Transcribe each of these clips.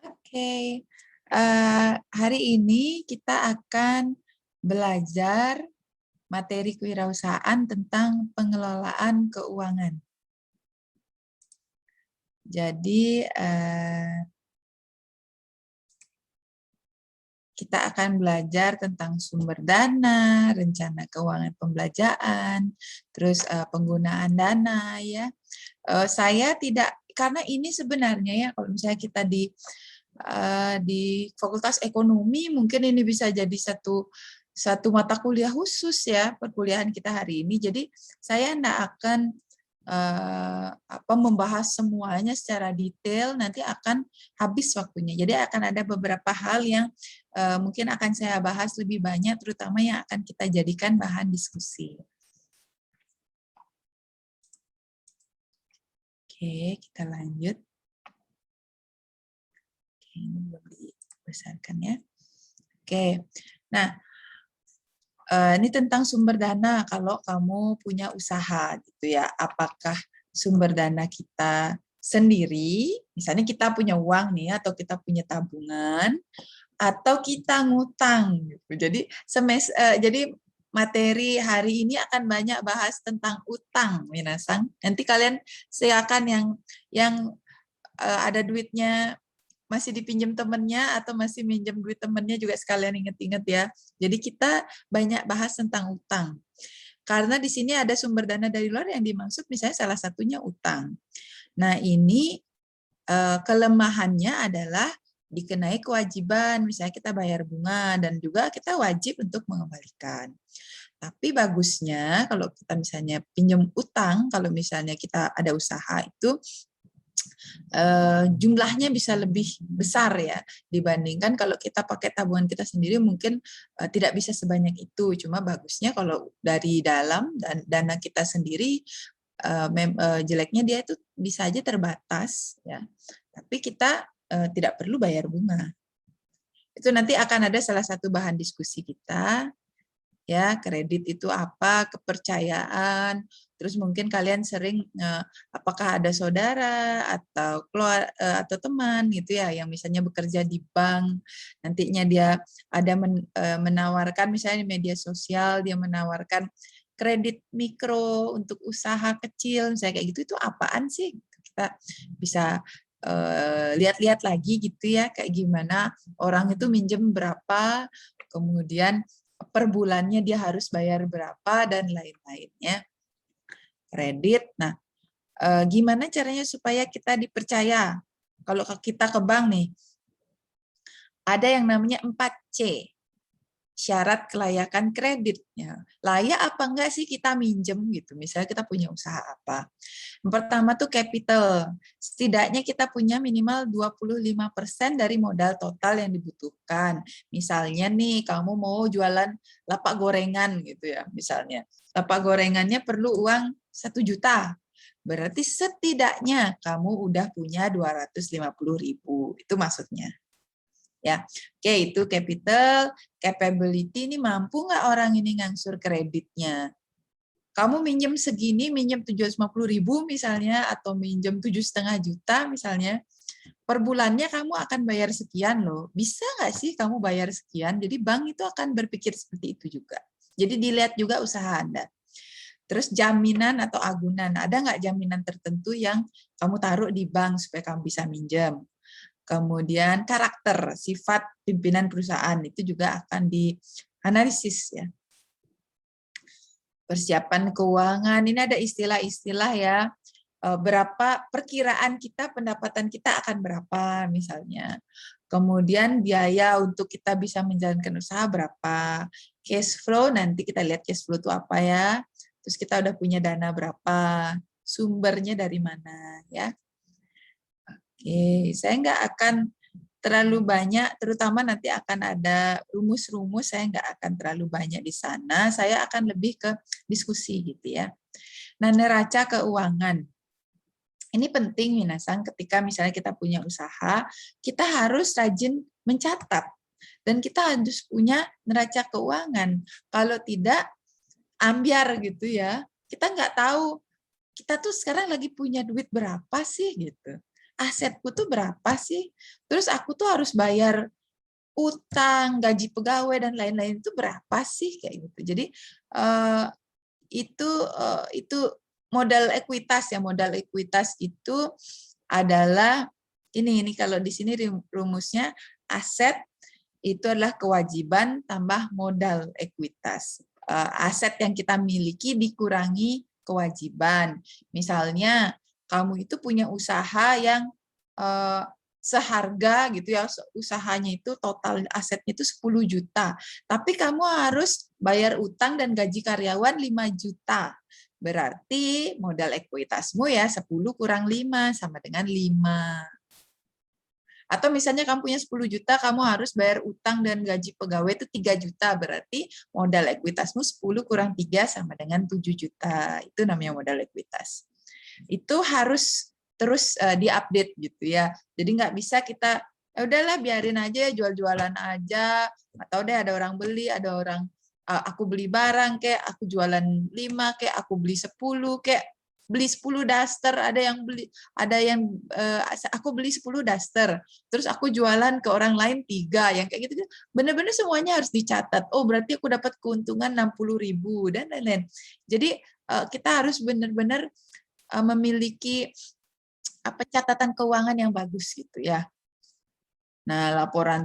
Oke, hari ini kita akan belajar materi kewirausahaan tentang pengelolaan keuangan. Jadi, kita akan belajar tentang sumber dana, rencana keuangan pembelanjaan, terus penggunaan dana ya. Saya tidak, karena ini sebenarnya ya kalau misalnya kita di Fakultas Ekonomi mungkin ini bisa jadi satu mata kuliah khusus ya perkuliahan kita hari ini. Jadi saya tidak akan membahas semuanya secara detail, nanti akan habis waktunya. Jadi akan ada beberapa hal yang mungkin akan saya bahas lebih banyak, terutama yang akan kita jadikan bahan diskusi. Oke, kita lanjut. Oke, ini belum dibesarkan ya. Oke, nah ini tentang sumber dana kalau kamu punya usaha gitu ya. Apakah sumber dana kita sendiri, misalnya kita punya uang nih atau kita punya tabungan atau kita ngutang gitu. Jadi materi hari ini akan banyak bahas tentang utang, minasang. Nanti kalian silakan yang ada duitnya masih dipinjam temennya atau masih minjem duit temennya juga sekalian inget-inget ya. Jadi kita banyak bahas tentang utang. Karena di sini ada sumber dana dari luar yang dimaksud misalnya salah satunya utang. Nah ini kelemahannya adalah dikenai kewajiban, misalnya kita bayar bunga dan juga kita wajib untuk mengembalikan. Tapi bagusnya kalau kita misalnya pinjam utang, kalau misalnya kita ada usaha itu jumlahnya bisa lebih besar ya dibandingkan kalau kita pakai tabungan kita sendiri mungkin tidak bisa sebanyak itu. Cuma bagusnya kalau dari dalam dan dana kita sendiri jeleknya dia itu bisa aja terbatas ya. Tapi kita tidak perlu bayar bunga. Itu nanti akan ada salah satu bahan diskusi kita ya, kredit itu apa, kepercayaan, terus mungkin kalian sering apakah ada saudara atau teman gitu ya yang misalnya bekerja di bank, nantinya dia ada menawarkan misalnya di media sosial dia menawarkan kredit mikro untuk usaha kecil, misalnya kayak gitu, itu apaan sih? Kita bisa lihat-lihat lagi gitu ya, kayak gimana orang itu minjem berapa, kemudian per bulannya dia harus bayar berapa dan lain-lainnya. Kredit. Nah, gimana caranya supaya kita dipercaya? Kalau kita ke bank nih, ada yang namanya 4C. Syarat kelayakan kredit. Ya. Layak apa enggak sih kita minjem gitu. Misalnya kita punya usaha apa. Yang pertama tuh capital. Setidaknya kita punya minimal 25% dari modal total yang dibutuhkan. Misalnya nih kamu mau jualan lapak gorengan gitu ya. Misalnya lapak gorengannya perlu uang 1 juta. Berarti setidaknya kamu udah punya 250.000. Itu maksudnya. Ya, oke, itu capital, capability, ini mampu nggak orang ini ngangsur kreditnya? Kamu minjem segini, minjem 750.000 misalnya, atau minjem 7,5 juta misalnya, per bulannya kamu akan bayar sekian loh. Bisa nggak sih kamu bayar sekian? Jadi bank itu akan berpikir seperti itu juga. Jadi dilihat juga usaha Anda. Terus jaminan atau agunan, ada nggak jaminan tertentu yang kamu taruh di bank supaya kamu bisa minjem? Kemudian karakter, sifat pimpinan perusahaan itu juga akan dianalisis ya. Persiapan keuangan, ini ada istilah-istilah ya. Berapa perkiraan kita, pendapatan kita akan berapa misalnya. Kemudian biaya untuk kita bisa menjalankan usaha berapa. Cash flow, nanti kita lihat cash flow itu apa ya. Terus kita udah punya dana berapa, sumbernya dari mana ya. Oke, saya nggak akan terlalu banyak, terutama nanti akan ada rumus-rumus, saya nggak akan terlalu banyak di sana, saya akan lebih ke diskusi gitu ya. Nah, neraca keuangan. Ini penting, minasang, ketika misalnya kita punya usaha, kita harus rajin mencatat. Dan kita harus punya neraca keuangan. Kalau tidak, ambiar gitu ya. Kita nggak tahu, kita tuh sekarang lagi punya duit berapa sih gitu. asetku tuh berapa sih? Terus aku tuh harus bayar utang, gaji pegawai dan lain-lain itu berapa sih kayak gitu. Jadi itu modal ekuitas ya. Modal ekuitas itu adalah ini kalau di sini rumusnya aset itu adalah kewajiban tambah modal ekuitas. Aset yang kita miliki dikurangi kewajiban. Misalnya kamu itu punya usaha yang seharga gitu ya, usahanya itu total asetnya itu 10 juta. Tapi kamu harus bayar utang dan gaji karyawan 5 juta. Berarti modal ekuitasmu ya 10 kurang 5 sama dengan 5. Atau misalnya kamu punya 10 juta, kamu harus bayar utang dan gaji pegawai itu 3 juta. Berarti modal ekuitasmu 10 kurang 3 sama dengan 7 juta. Itu namanya modal ekuitas. Itu harus terus diupdate gitu ya. Jadi nggak bisa kita, ya udahlah biarin aja, jual-jualan aja. Atau deh ada orang beli, ada orang aku beli barang, kayak aku jualan 5, kayak aku beli 10, kayak beli 10 daster, ada yang aku beli 10 daster, terus aku jualan ke orang lain 3, yang kayak gitu. Benar-benar semuanya harus dicatat. Oh, berarti aku dapat keuntungan 60.000 dan lain-lain. Jadi kita harus benar-benar memiliki catatan keuangan yang bagus gitu ya. Nah, laporan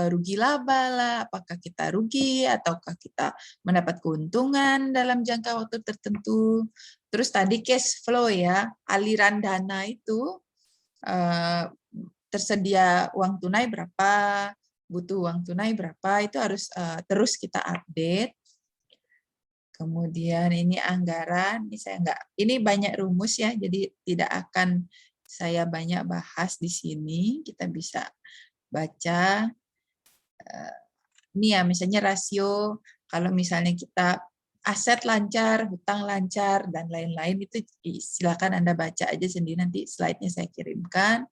rugi laba lah, apakah kita rugi ataukah kita mendapat keuntungan dalam jangka waktu tertentu. Terus tadi cash flow ya, aliran dana itu tersedia uang tunai berapa, butuh uang tunai berapa, itu harus terus kita update. Kemudian ini anggaran, ini banyak rumus ya, jadi tidak akan saya banyak bahas di sini. Kita bisa baca. Ini ya, misalnya rasio, kalau misalnya kita aset lancar, hutang lancar, dan lain-lain, itu silakan Anda baca aja sendiri, nanti slide-nya saya kirimkan.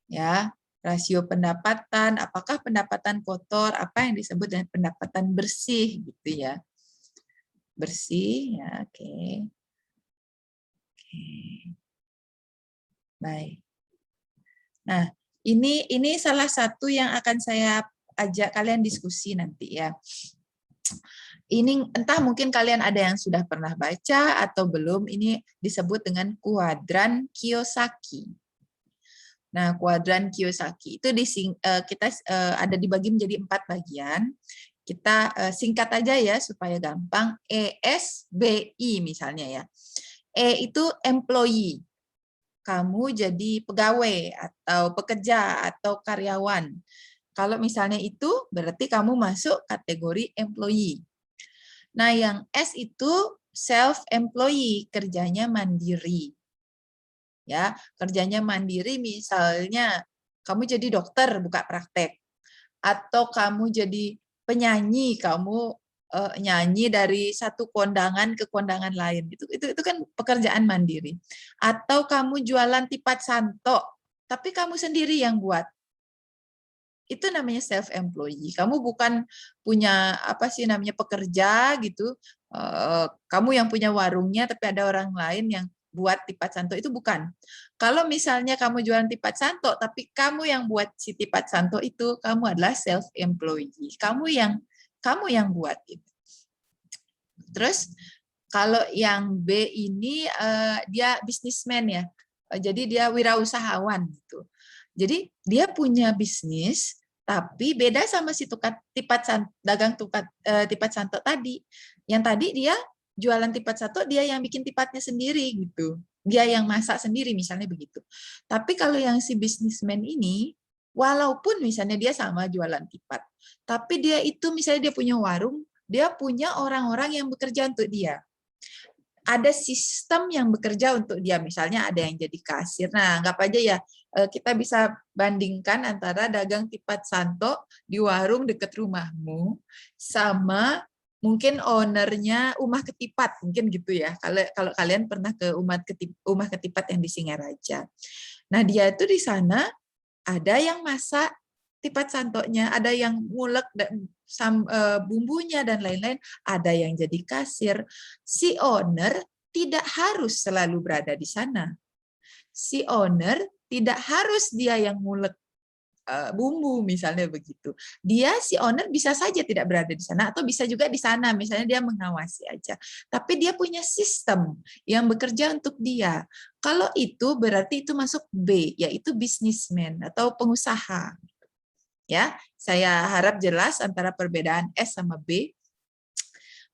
Ya, rasio pendapatan, apakah pendapatan kotor, apa yang disebut dengan pendapatan bersih, gitu ya. Bersih, ya, oke. Baik. Nah, ini salah satu yang akan saya ajak kalian diskusi nanti ya. Ini entah mungkin kalian ada yang sudah pernah baca atau belum, ini disebut dengan kuadran Kiyosaki. Nah, kuadran Kiyosaki itu kita ada dibagi menjadi 4 bagian. Kita singkat aja ya supaya gampang. ESBI misalnya ya. E itu employee. Kamu jadi pegawai atau pekerja atau karyawan. Kalau misalnya itu berarti kamu masuk kategori employee. Nah, yang S itu self-employee, kerjanya mandiri. Ya, kerjanya mandiri misalnya kamu jadi dokter buka praktek, atau kamu jadi penyanyi, kamu nyanyi dari satu kondangan ke kondangan lain, itu kan pekerjaan mandiri. Atau kamu jualan tipat santo, tapi kamu sendiri yang buat, itu namanya self employee. Kamu bukan punya pekerja gitu, kamu yang punya warungnya tapi ada orang lain yang buat tipat santo, itu bukan. Kalau misalnya kamu jualan tipat santo tapi kamu yang buat si tipat santo, itu kamu adalah self employee. Kamu yang buat itu. Terus kalau yang B ini dia businessman ya. Jadi dia wirausahawan gitu. Jadi dia punya bisnis tapi beda sama si dagang tipat santo tadi. Yang tadi dia jualan tipat santo, dia yang bikin tipatnya sendiri gitu. Dia yang masak sendiri misalnya begitu. Tapi kalau yang si businessman ini, walaupun misalnya dia sama jualan tipat, tapi dia itu misalnya dia punya warung, dia punya orang-orang yang bekerja untuk dia. Ada sistem yang bekerja untuk dia, misalnya ada yang jadi kasir. Nah, anggap aja ya, kita bisa bandingkan antara dagang tipat santo di warung dekat rumahmu sama mungkin ownernya Umah Ketipat, mungkin gitu ya. Kalau kalian pernah ke Umah Ketipat yang di Singaraja. Nah, dia itu di sana ada yang masak tipat santonya, ada yang ngulek bumbunya dan lain-lain, ada yang jadi kasir. Si owner tidak harus selalu berada di sana. si owner tidak harus dia yang ngulek bumbu misalnya begitu. Dia si owner bisa saja tidak berada di sana atau bisa juga di sana misalnya dia mengawasi aja. Tapi dia punya sistem yang bekerja untuk dia. Kalau itu berarti itu masuk B, yaitu businessman atau pengusaha. Ya, saya harap jelas antara perbedaan S sama B.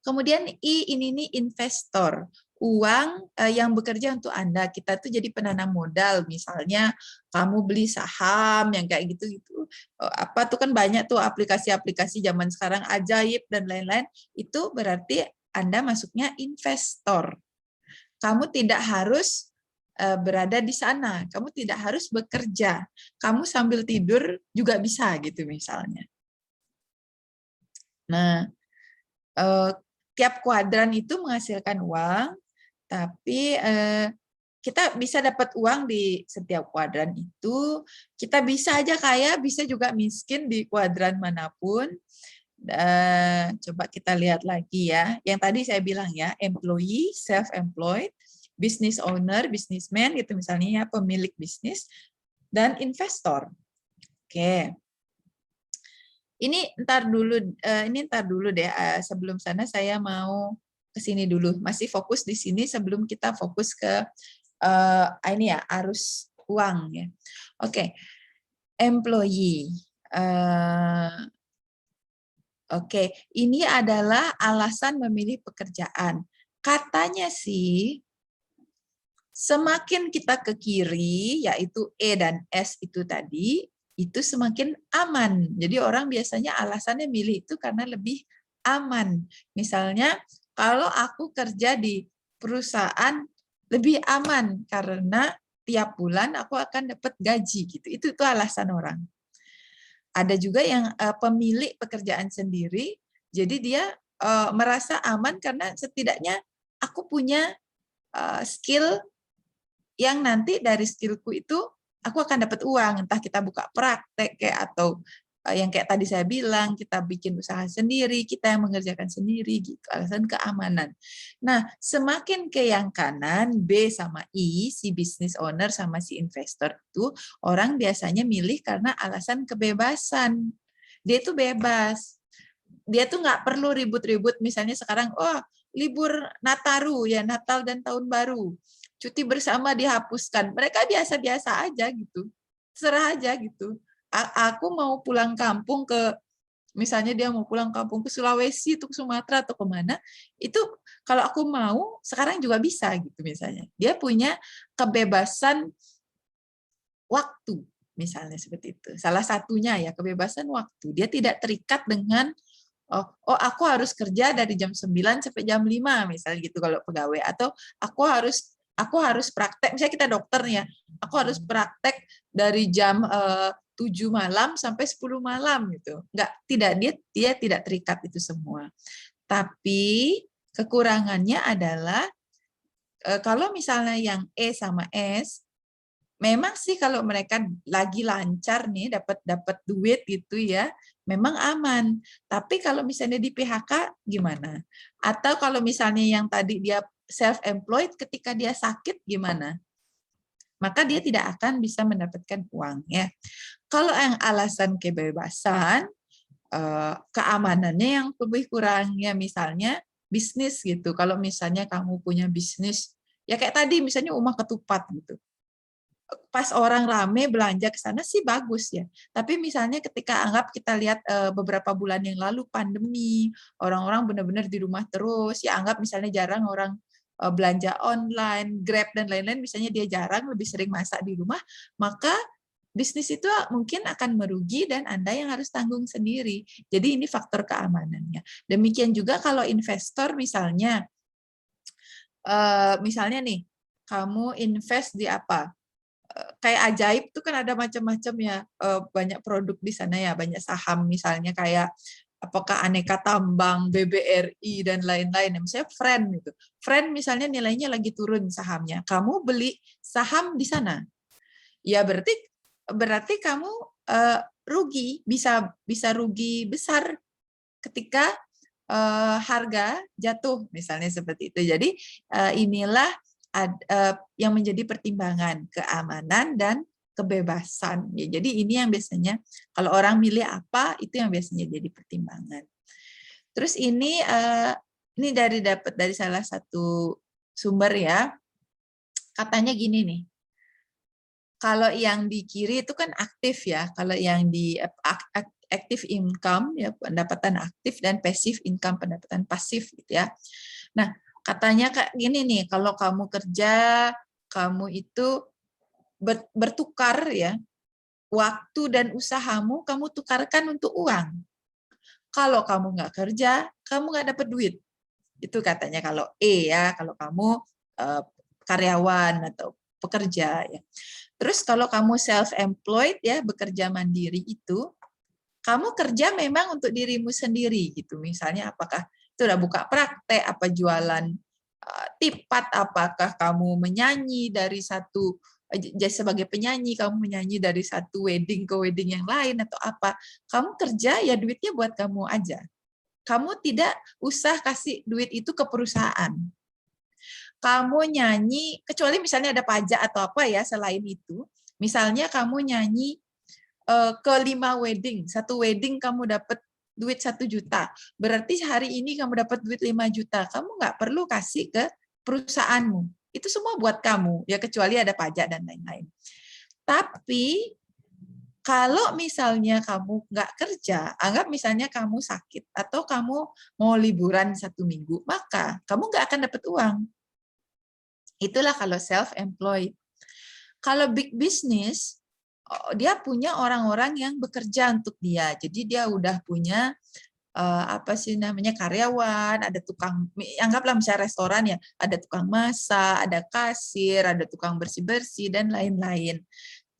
Kemudian I ini nih investor, uang yang bekerja untuk Anda. Kita tuh jadi penanam modal, misalnya kamu beli saham yang kayak gitu-gitu. Apa tuh kan banyak tuh aplikasi-aplikasi zaman sekarang ajaib dan lain-lain. Itu berarti Anda masuknya investor. Kamu tidak harus berada di sana, kamu tidak harus bekerja. Kamu sambil tidur juga bisa gitu misalnya. Nah, tiap kuadran itu menghasilkan uang, tapi kita bisa dapat uang di setiap kuadran itu. Kita bisa aja kaya, bisa juga miskin di kuadran manapun. Coba kita lihat lagi ya. Yang tadi saya bilang ya, employee, self-employed, business owner, businessman gitu misalnya ya, pemilik bisnis, dan investor. Oke. Ini ntar dulu deh. Sebelum sana saya mau ke sini dulu. Masih fokus di sini sebelum kita fokus ke ini ya, arus uang ya. Oke. Employee. Oke, ini adalah alasan memilih pekerjaan. Katanya sih semakin kita ke kiri, yaitu E dan S itu tadi, itu semakin aman. Jadi orang biasanya alasannya milih itu karena lebih aman. Misalnya, kalau aku kerja di perusahaan lebih aman karena tiap bulan aku akan dapat gaji gitu. Itu alasan orang. Ada juga yang pemilik pekerjaan sendiri, jadi dia merasa aman karena setidaknya aku punya skill yang nanti dari skillku itu aku akan dapat uang, entah kita buka praktek kayak atau yang kayak tadi saya bilang, kita bikin usaha sendiri, kita yang mengerjakan sendiri gitu, alasan keamanan. Nah, semakin ke yang kanan, B sama I, si business owner sama si investor itu, orang biasanya milih karena alasan kebebasan. Dia itu bebas. Dia tuh nggak perlu ribut-ribut, misalnya sekarang, oh libur Nataru, ya Natal dan Tahun Baru. Cuti bersama dihapuskan. Mereka biasa-biasa aja gitu. Serah aja gitu. Aku mau pulang kampung ke, misalnya dia mau pulang kampung ke Sulawesi, ke Sumatera, atau kemana, itu kalau aku mau, sekarang juga bisa gitu misalnya. Dia punya kebebasan waktu, misalnya seperti itu. Salah satunya ya, kebebasan waktu. Dia tidak terikat dengan, oh aku harus kerja dari jam 9 sampai jam 5, misalnya gitu kalau pegawai. Atau aku harus praktek, misalnya kita dokter nih ya, aku harus praktek dari jam 7 malam sampai 10 malam gitu. Tidak, dia tidak terikat itu semua. Tapi kekurangannya adalah kalau misalnya yang E sama S, memang sih kalau mereka lagi lancar nih dapat duit gitu ya, memang aman. Tapi kalau misalnya di PHK gimana? Atau kalau misalnya yang tadi dia self-employed ketika dia sakit gimana? Maka dia tidak akan bisa mendapatkan uang ya. Kalau yang alasan kebebasan, keamanannya yang lebih kurang ya, misalnya bisnis gitu. Kalau misalnya kamu punya bisnis, ya kayak tadi misalnya rumah ketupat gitu. Pas orang rame belanja ke sana sih bagus ya. Tapi misalnya ketika anggap kita lihat beberapa bulan yang lalu pandemi, orang-orang benar-benar di rumah terus, ya anggap misalnya jarang orang belanja online, Grab dan lain-lain, misalnya dia jarang, lebih sering masak di rumah, maka bisnis itu mungkin akan merugi dan Anda yang harus tanggung sendiri. Jadi ini faktor keamanannya. Demikian juga kalau investor misalnya nih, kamu invest di apa? Kayak ajaib tuh kan ada macam-macam ya, banyak produk di sana ya, banyak saham misalnya kayak apakah Aneka Tambang, BBRI dan lain-lain. Misalnya Friend gitu. Friend misalnya nilainya lagi turun sahamnya. Kamu beli saham di sana. Ya berarti kamu rugi, bisa rugi besar ketika harga jatuh misalnya seperti itu. Jadi inilah yang menjadi pertimbangan, keamanan dan kebebasan. Ya, jadi ini yang biasanya kalau orang milih apa itu yang biasanya jadi pertimbangan. Terus ini dapat dari salah satu sumber ya. Katanya gini nih. Kalau yang di kiri itu kan aktif ya. Kalau yang di active income ya pendapatan aktif dan passive income pendapatan pasif gitu ya. Nah, katanya kayak gini nih, kalau kamu kerja, kamu itu bertukar ya, waktu dan usahamu kamu tukarkan untuk uang. Kalau kamu nggak kerja, kamu nggak dapat duit. Itu katanya kalau E ya, kalau kamu karyawan atau pekerja ya. Terus kalau kamu self-employed ya, bekerja mandiri itu, kamu kerja memang untuk dirimu sendiri gitu. Misalnya apakah itu udah buka praktek, apa jualan tipat, apakah kamu menyanyi dari satu sebagai penyanyi, kamu menyanyi dari satu wedding ke wedding yang lain atau apa. Kamu kerja ya duitnya buat kamu aja. Kamu tidak usah kasih duit itu ke perusahaan. Kamu nyanyi, kecuali misalnya ada pajak atau apa ya selain itu. Misalnya kamu nyanyi ke 5 wedding, satu wedding kamu dapat duit 1 juta. Berarti hari ini kamu dapat duit 5 juta. Kamu nggak perlu kasih ke perusahaanmu. Itu semua buat kamu, ya kecuali ada pajak dan lain-lain. Tapi kalau misalnya kamu nggak kerja, anggap misalnya kamu sakit atau kamu mau liburan 1 minggu, maka kamu nggak akan dapat uang. Itulah kalau self-employed. Kalau big business, dia punya orang-orang yang bekerja untuk dia. Jadi dia udah punya karyawan, ada tukang, anggaplah misalnya restoran ya, ada tukang masak, ada kasir, ada tukang bersih-bersih dan lain-lain.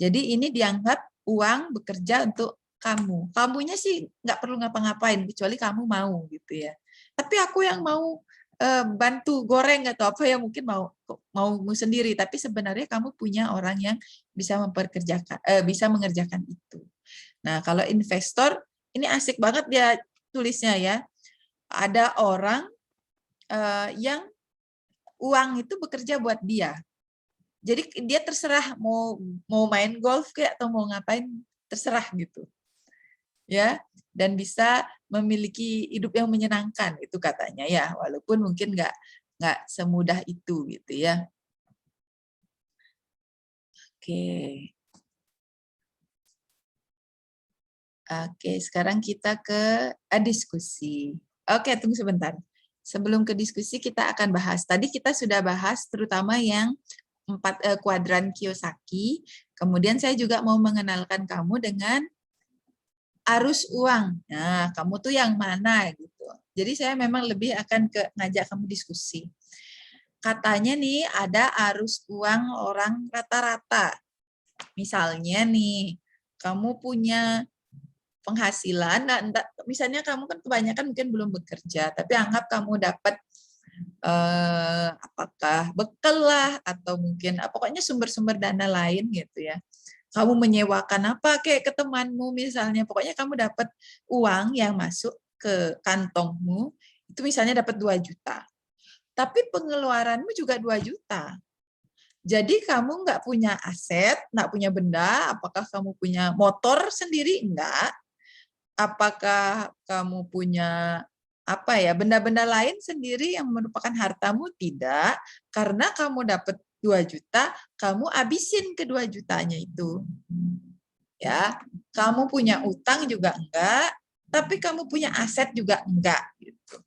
Jadi ini dianggap uang bekerja untuk kamu. Kamunya sih nggak perlu ngapa-ngapain kecuali kamu mau gitu ya. Tapi aku yang mau bantu goreng atau apa ya mungkin mau sendiri, tapi sebenarnya kamu punya orang yang bisa bisa mengerjakan itu. Nah, kalau investor ini asik banget dia tulisnya ya. Ada orang yang uang itu bekerja buat dia. Jadi dia terserah mau main golf kayak atau mau ngapain terserah gitu. Ya, dan bisa memiliki hidup yang menyenangkan itu katanya ya, walaupun mungkin nggak semudah itu gitu ya. Oke. Oke, sekarang kita ke diskusi. Oke, tunggu sebentar. Sebelum ke diskusi kita akan bahas. Tadi kita sudah bahas terutama yang 4 kuadran Kiyosaki. Kemudian saya juga mau mengenalkan kamu dengan arus uang. Nah, kamu tuh yang mana gitu. Jadi saya memang lebih akan ngajak kamu diskusi. Katanya nih ada arus uang orang rata-rata. Misalnya nih, kamu punya penghasilan, misalnya kamu kan kebanyakan mungkin belum bekerja, tapi anggap kamu dapat apakah bekal lah atau mungkin pokoknya sumber-sumber dana lain gitu ya. Kamu menyewakan apa kayak ke temanmu misalnya, pokoknya kamu dapat uang yang masuk ke kantongmu, itu misalnya dapat 2 juta. Tapi pengeluaranmu juga 2 juta. Jadi kamu nggak punya aset, nggak punya benda, apakah kamu punya motor sendiri? Enggak. Apakah kamu punya benda-benda lain sendiri yang merupakan hartamu? Tidak, karena kamu dapat 2 juta, kamu habisin ke 2 jutanya itu. Ya, kamu punya utang juga enggak, tapi kamu punya aset juga enggak gitu.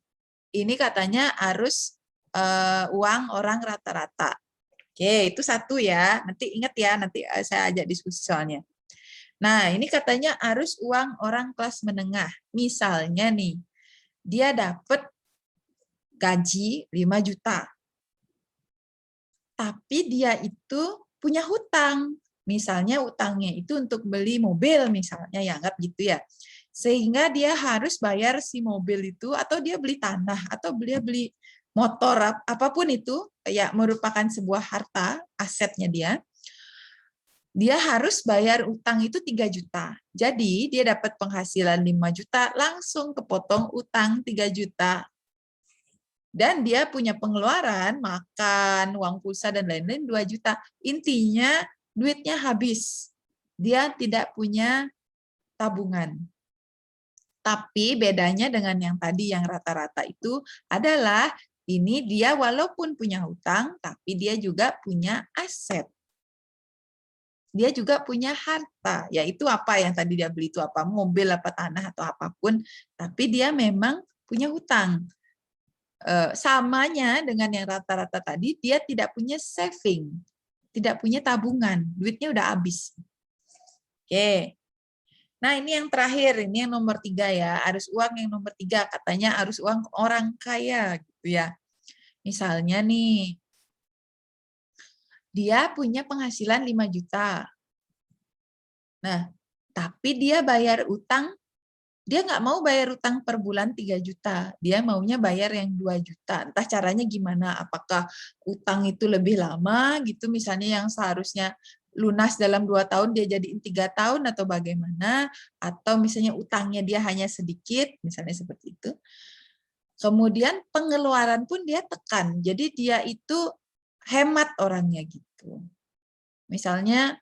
Ini katanya arus uang orang rata-rata. Oke, itu satu ya. Nanti ingat ya, nanti saya ajak diskusi soalnya. Nah, ini katanya arus uang orang kelas menengah. Misalnya nih, dia dapat gaji 5 juta. Tapi dia itu punya hutang. Misalnya utangnya itu untuk beli mobil misalnya, ya anggap gitu ya. Sehingga dia harus bayar si mobil itu, atau dia beli tanah, atau dia beli motor, apapun itu, ya merupakan sebuah harta, asetnya dia harus bayar utang itu 3 juta. Jadi dia dapat penghasilan 5 juta, langsung kepotong utang 3 juta. Dan dia punya pengeluaran, makan, uang pulsa, dan lain-lain 2 juta. Intinya duitnya habis. Dia tidak punya tabungan. Tapi bedanya dengan yang tadi yang rata-rata itu adalah ini dia walaupun punya hutang, tapi dia juga punya aset. Dia juga punya harta, yaitu apa yang tadi dia beli itu apa, mobil, apa tanah, atau apapun, tapi dia memang punya hutang. Samanya dengan yang rata-rata tadi, dia tidak punya saving, tidak punya tabungan, duitnya udah habis. Oke. Nah, ini yang terakhir, ini yang nomor 3 ya, arus uang yang nomor 3, katanya arus uang orang kaya gitu ya. Misalnya nih, dia punya penghasilan 5 juta. Nah, tapi dia bayar utang, dia nggak mau bayar utang per bulan 3 juta. Dia maunya bayar yang 2 juta. Entah caranya gimana, apakah utang itu lebih lama gitu, misalnya yang seharusnya lunas dalam 2 tahun dia jadiin 3 tahun atau bagaimana, atau misalnya utangnya dia hanya sedikit, misalnya seperti itu. Kemudian pengeluaran pun dia tekan, jadi dia itu hemat orangnya gitu. Misalnya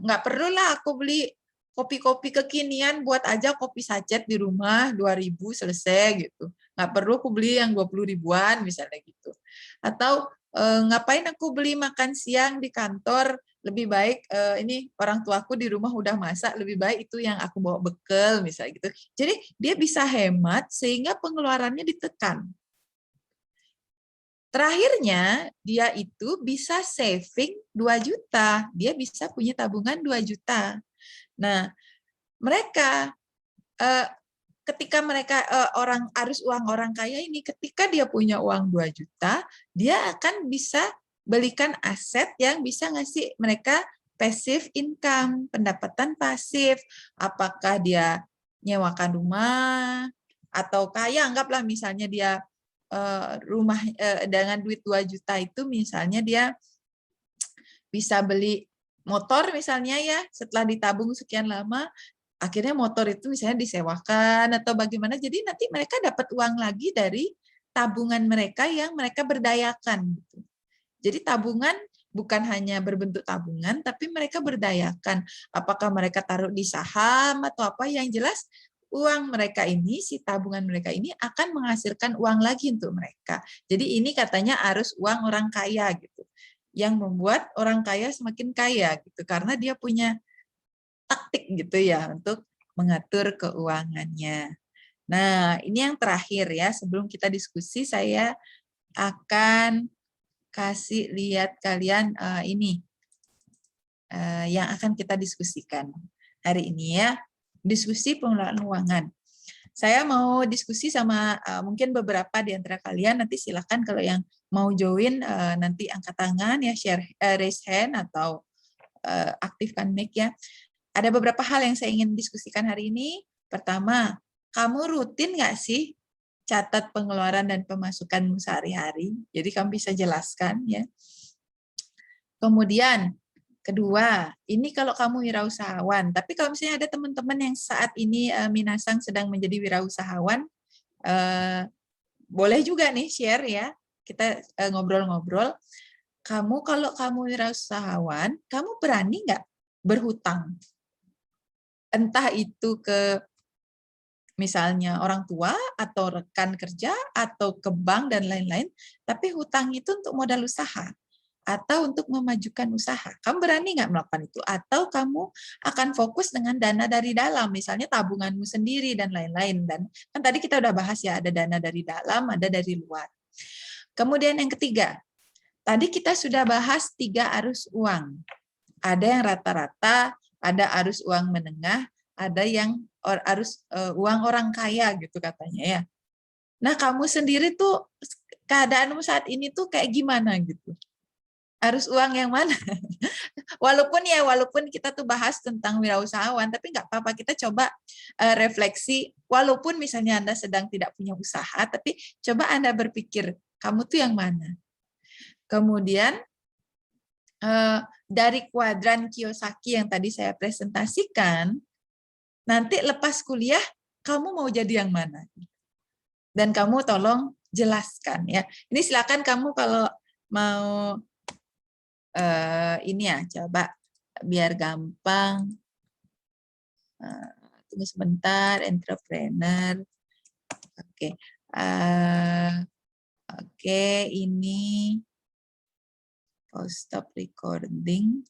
nggak perlulah aku beli kopi-kopi kekinian, buat aja kopi sachet di rumah 2.000 selesai gitu. Nggak perlu aku beli yang 20 ribuan misalnya gitu. Atau ngapain aku beli makan siang di kantor, lebih baik ini orang tuaku di rumah udah masak, lebih baik itu yang aku bawa bekal misalnya gitu. Jadi dia bisa hemat sehingga pengeluarannya ditekan. Terakhirnya, dia itu bisa saving 2 juta. Dia bisa punya tabungan 2 juta. Nah, mereka ketika mereka orang arus uang orang kaya ini, ketika dia punya uang 2 juta, dia akan bisa belikan aset yang bisa ngasih mereka passive income, pendapatan pasif. Apakah dia nyewakan rumah, atau kaya, anggaplah misalnya dia rumah dengan duit 2 juta itu misalnya dia bisa beli motor misalnya ya, setelah ditabung sekian lama, akhirnya motor itu misalnya disewakan atau bagaimana, jadi nanti mereka dapat uang lagi dari tabungan mereka yang mereka berdayakan. Gitu. Jadi tabungan bukan hanya berbentuk tabungan, tapi mereka berdayakan. Apakah mereka taruh di saham atau apa, yang jelas uang mereka ini, si tabungan mereka ini akan menghasilkan uang lagi untuk mereka. Jadi ini katanya arus uang orang kaya gitu. Yang membuat orang kaya semakin kaya gitu, karena dia punya taktik gitu ya untuk mengatur keuangannya. Nah, ini yang terakhir ya, sebelum kita diskusi saya akan kasih lihat kalian ini yang akan kita diskusikan hari ini ya, diskusi pengelolaan keuangan. Saya mau diskusi sama mungkin beberapa di antara kalian, nanti silakan kalau yang mau join nanti angkat tangan ya, share raise hand atau aktifkan mic ya. Ada beberapa hal yang saya ingin diskusikan hari ini. Pertama, kamu rutin nggak sih catat pengeluaran dan pemasukanmu sehari-hari? Jadi kamu bisa jelaskan ya. Kemudian, kedua, ini kalau kamu wirausahawan. Tapi kalau misalnya ada teman-teman yang saat ini minasang sedang menjadi wirausahawan, boleh juga nih share ya. Kita ngobrol-ngobrol. Kalau kamu wirausahawan, kamu berani nggak berhutang? Entah itu ke misalnya orang tua atau rekan kerja atau ke bank dan lain-lain, tapi hutang itu untuk modal usaha atau untuk memajukan usaha. Kamu berani nggak melakukan itu? Atau kamu akan fokus dengan dana dari dalam, misalnya tabunganmu sendiri dan lain-lain. Dan kan tadi kita udah bahas ya, ada dana dari dalam, ada dari luar. Kemudian yang ketiga, tadi kita sudah bahas 3 arus uang. Ada yang rata-rata, ada arus uang menengah, ada yang arus uang orang kaya gitu katanya ya. Nah, kamu sendiri tuh keadaanmu saat ini tuh kayak gimana gitu? Arus uang yang mana? Walaupun kita tuh bahas tentang wirausahawan, tapi nggak apa-apa, kita coba refleksi, walaupun misalnya Anda sedang tidak punya usaha, tapi coba Anda berpikir, kamu tuh yang mana? Kemudian dari kuadran Kiyosaki yang tadi saya presentasikan, nanti lepas kuliah, kamu mau jadi yang mana? Dan kamu tolong jelaskan ya. Ini silakan kamu kalau mau ini ya, coba biar gampang. Tunggu sebentar, entrepreneur. Oke. Oke, ini stop recording.